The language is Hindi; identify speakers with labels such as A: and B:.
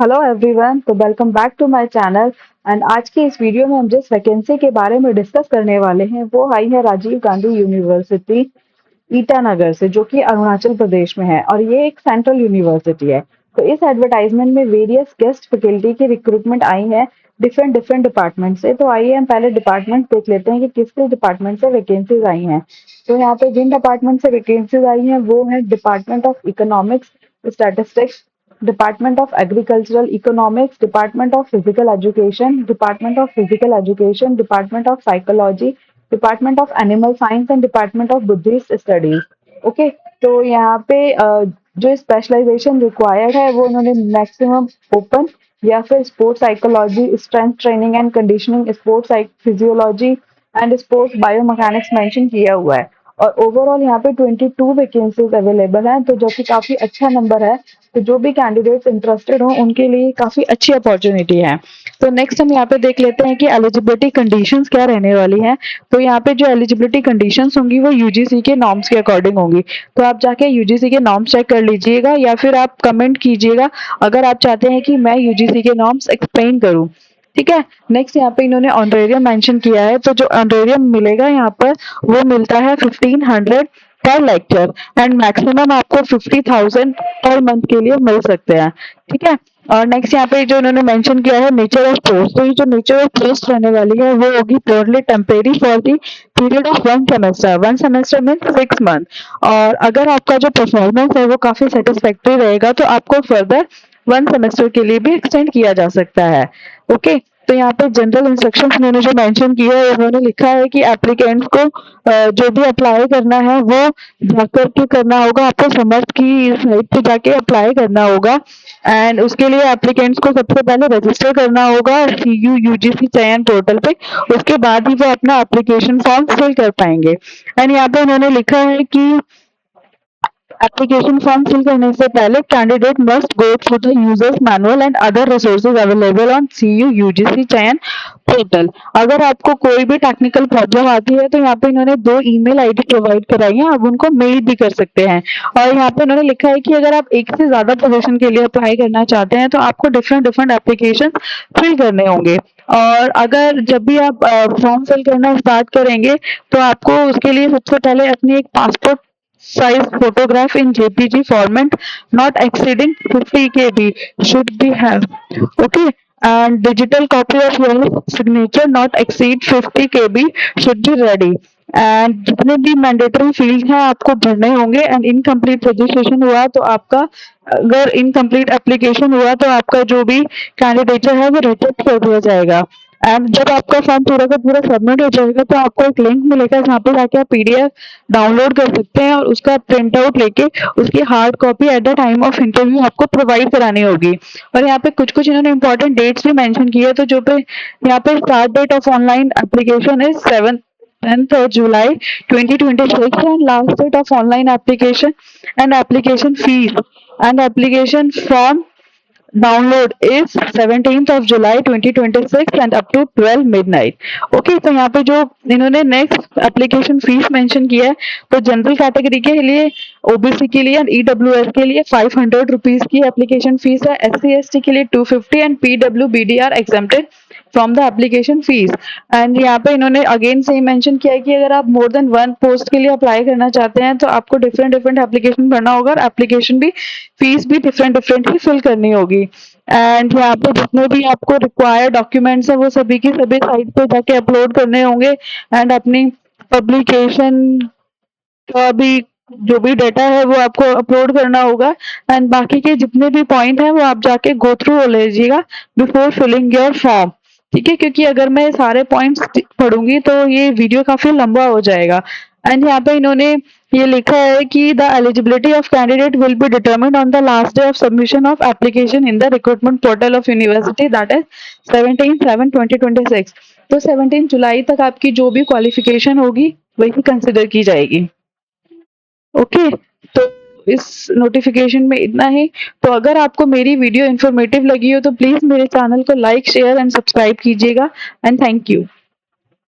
A: हेलो एवरीवन, तो welcome back to my channel. And आज की इस वीडियो में हम जिस वैकेंसी के बारे में डिस्कस करने वाले हैं वो आई है राजीव गांधी यूनिवर्सिटी ईटानगर से, जो कि अरुणाचल प्रदेश में है और ये एक सेंट्रल यूनिवर्सिटी है। तो इस एडवर्टाइजमेंट में वेरियस गेस्ट फैकल्टी की रिक्रूटमेंट आई है डिफरेंट डिफरेंट डिपार्टमेंट से। तो आइए हम पहले डिपार्टमेंट देख लेते हैं कि किस किस डिपार्टमेंट से वैकेंसीज आई हैं। तो यहाँ पे जिन डिपार्टमेंट से वैकेंसीज आई हैं वो है department of economics, statistics, Department of Agricultural Economics, Department of Physical Education, Department of Physical Education, Department of Psychology, Department of Animal Science and Department of Buddhist Studies. Okay, तो यहाँ पे जो स्पेशलाइजेशन रिक्वायर्ड है वो उन्होंने मैक्सिमम ओपन या फिर sports psychology, strength training and conditioning, sports physiology and sports biomechanics mention किया हुआ है। और ओवरऑल यहाँ पे 22 वैकेंसीज अवेलेबल हैं, तो जो कि काफी अच्छा नंबर है। तो जो भी कैंडिडेट्स इंटरेस्टेड हो उनके लिए काफी अच्छी अपॉर्चुनिटी है। तो नेक्स्ट हम यहाँ पे देख लेते हैं कि एलिजिबिलिटी कंडीशंस क्या रहने वाली हैं। तो यहाँ पे जो एलिजिबिलिटी कंडीशंस होंगी वो यूजीसी के नॉर्म्स के अकॉर्डिंग होंगी। तो आप जाके यूजीसी के नॉर्म्स चेक कर लीजिएगा या फिर आप कमेंट कीजिएगा अगर आप चाहते हैं कि मैं यूजीसी के नॉर्म्स एक्सप्लेन करूँ। ठीक है। नेक्स्ट यहाँ पे इन्होंने ऑनरेरियम मेंशन किया है, तो जो ऑनरेरियम मिलेगा यहाँ पर वो मिलता है 1500 पर लेक्चर एंड मैक्सिमम आपको 50,000 पर मंथ के लिए मिल सकते हैं। ठीक है। और नेक्स्ट यहाँ पे जो इन्होंने मेंशन किया है नेचर ऑफ पोस्ट, तो ये जो नेचर ऑफ पोस्ट रहने वाली है वो होगी purely temporary for the period of one semester mean 6 month. और अगर आपका जो परफॉर्मेंस है वो काफी सेटिस्फैक्ट्री रहेगा तो आपको फर्दर 1 सेमेस्टर के लिए भी एक्सटेंड किया जा सकता है। ओके। तो यहाँ पे जनरल इंस्ट्रक्शंस उन्होंने जो मेंशन किया है उन्होंने लिखा है कि एप्लीकेंट्स को जो भी अप्लाई करना है वो जाकर के करना होगा, आपको समर्थ की साइट पे जाके अप्लाई करना होगा। एंड उसके लिए एप्लीकेंट्स को सबसे पहले रजिस्टर करना होगा सीयू यूजीसी चयन पोर्टल पे। उसके बाद ही वो अपना एप्लीकेशन फॉर्म फिल कर पाएंगे। एंड यहाँ पे उन्होंने लिखा है कि एप्लीकेशन फॉर्म फिल करने से पहले candidate must go through the users manual and other resources available on CU UGC Chayan portal. अगर आपको कोई भी टेक्निकल प्रॉब्लम आती है तो यहाँ पे इन्होंने 2 ईमेल आईडी प्रोवाइड कराई है, आप उनको मेल भी कर सकते हैं। और यहाँ पे इन्होंने लिखा है कि अगर आप एक से ज्यादा पोजीशन के लिए अप्लाई करना चाहते हैं तो आपको डिफरेंट डिफरेंट एप्लीकेशन फिल करने होंगे। और अगर जब भी आप फॉर्म फिल करना स्टार्ट करेंगे तो आपको उसके लिए सबसे पहले अपनी एक passport size photograph in JPG format not exceeding 50 KB should be have. Okay. And digital copy of your signature not exceed 50 KB should be ready. And जितने भी मैंडेटरी फील्ड हैं आपको भरने होंगे। एंड इनकम्प्लीट रजिस्ट्रेशन हुआ तो आपका, अगर इनकम्प्लीट एप्लीकेशन हुआ तो आपका जो भी कैंडिडेचर है वो रिजेक्ट कर दिया जाएगा। एंड जब आपका फॉर्म पूरा का पूरा सबमिट हो जाएगा तो आपको एक लिंक मिलेगा जहाँ पे जाके आप पीडीएफ डाउनलोड कर सकते हैं और उसका प्रिंट आउट लेके उसकी hard copy at the time of interview आपको प्रोवाइड करानी होगी। और यहाँ पे कुछ कुछ इन्होंने इंपॉर्टेंट डेट्स भी मेंशन की है। तो जो पे यहाँ पे start date of online application is 10th of July 2026 and last date of online application and application fees and application form download is 17th of July 2026 and up to 12 midnight। Okay. तो यहाँ पे जो इन्होंने नेक्स्ट एप्लीकेशन फीस मेंशन किया है, तो जनरल कैटेगरी के लिए, ओबीसी के लिए एंड ईडब्ल्यूएस के लिए 500 रुपीज की एप्लीकेशन फीस है, एससी एसटी के लिए 250 एंड पीडब्ल्यूबीडी are exempted from the application fee. And यहाँ पे इन्होंने अगेन से मेंशन किया है कि अगर आप मोर देन 1 पोस्ट के लिए अप्लाई करना चाहते हैं तो आपको डिफरेंट डिफरेंट एप्लीकेशन भरना होगा और एप्लीकेशन भी फीस भी डिफरेंट डिफरेंट ही फिल करनी होगी। एंड यहाँ पे जितने भी आपको रिक्वायर्ड डॉक्यूमेंट्स है वो सभी की सभी साइट पे जाके अपलोड करने होंगे। एंड अपनी पब्लिकेशन का भी जो भी डेटा है वो आपको अपलोड करना होगा। एंड बाकी के जितने भी पॉइंट है वो आप जाके गो थ्रू हो लीजिएगा बिफोर फिलिंग योर फॉर्म। ठीक है, क्योंकि अगर मैं सारे पॉइंट्स पढ़ूंगी तो ये वीडियो काफी लंबा हो जाएगा। एंड यहाँ पे इन्होंने ये लिखा है कि the eligibility of candidate will be determined on the last day of submission of application in the recruitment portal of university that is 17/7/2026। तो 17 जुलाई तक आपकी जो भी क्वालिफिकेशन होगी वही कंसिडर की जाएगी। ओके। तो इस नोटिफिकेशन में इतना ही। तो अगर आपको मेरी वीडियो इन्फॉर्मेटिव लगी हो तो प्लीज मेरे चैनल को लाइक शेयर एंड सब्सक्राइब कीजिएगा। And thank you.